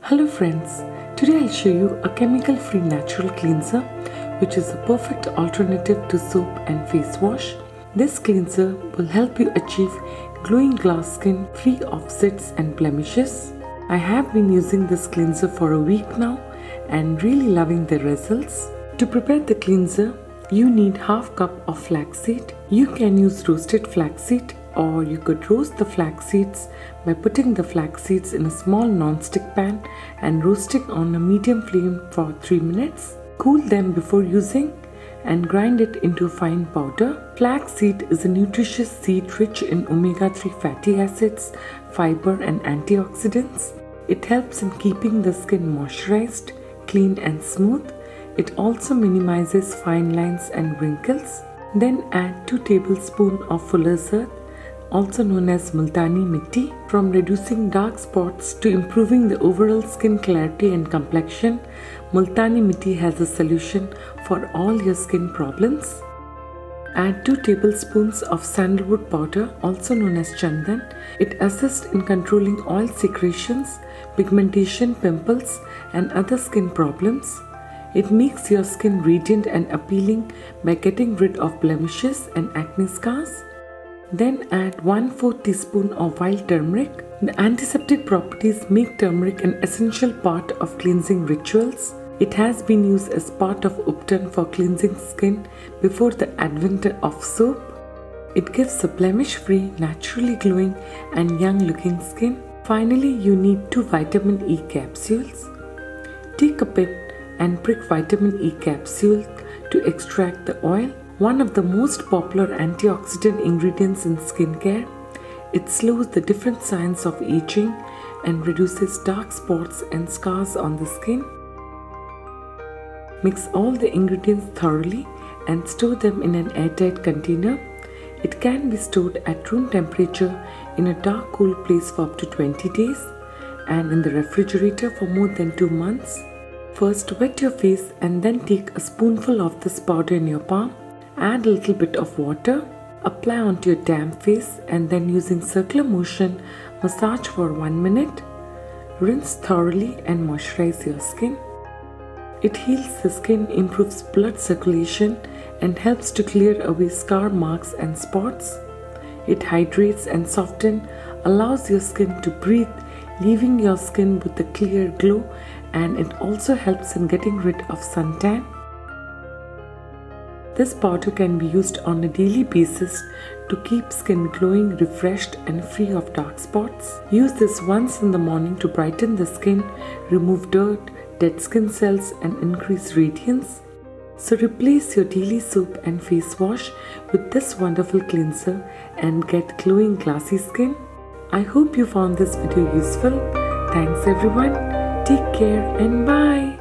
Hello friends, today I'll show you a chemical-free natural cleanser which is a perfect alternative to soap and face wash. This cleanser will help you achieve glowing glass skin free of zits and blemishes. I have been using this cleanser for a week now and really loving the results. To prepare the cleanser, you need half cup of flaxseed. You can use roasted flaxseed, or you could roast the flax seeds by putting the flax seeds in a small non-stick pan and roasting on a medium flame for 3 minutes. Cool them before using and grind it into a fine powder. Flax seed is a nutritious seed rich in omega-3 fatty acids, fiber and antioxidants. It helps in keeping the skin moisturized, clean and smooth. It also minimizes fine lines and wrinkles. Then add 2 tablespoons of fuller's earth, also known as multani mitti. From reducing dark spots to improving the overall skin clarity and complexion, multani mitti has a solution for all your skin problems. Add 2 tablespoons of sandalwood powder, also known as chandan. It assists in controlling oil secretions, pigmentation, pimples and other skin problems. It makes your skin radiant and appealing by getting rid of blemishes and acne scars. Then add 1/4 teaspoon of wild turmeric. The antiseptic properties make turmeric an essential part of cleansing rituals. It has been used as part of Upton for cleansing skin before the advent of soap. It gives a blemish-free, naturally glowing and young-looking skin. Finally, you need 2 vitamin E capsules. Take a pin and prick vitamin E capsule to extract the oil. One of the most popular antioxidant ingredients in skincare. It slows the different signs of aging and reduces dark spots and scars on the skin. Mix all the ingredients thoroughly and store them in an airtight container. It can be stored at room temperature in a dark, cool place for up to 20 days and in the refrigerator for more than 2 months. First, wet your face and then take a spoonful of this powder in your palm. Add a little bit of water, apply onto your damp face and then using circular motion, massage for 1 minute. Rinse thoroughly and moisturize your skin. It heals the skin, improves blood circulation and helps to clear away scar marks and spots. It hydrates and softens, allows your skin to breathe, leaving your skin with a clear glow, and it also helps in getting rid of suntan. This powder can be used on a daily basis to keep skin glowing, refreshed and free of dark spots. Use this once in the morning to brighten the skin, remove dirt, dead skin cells and increase radiance. So replace your daily soap and face wash with this wonderful cleanser and get glowing glassy skin. I hope you found this video useful. Thanks everyone. Take care and bye.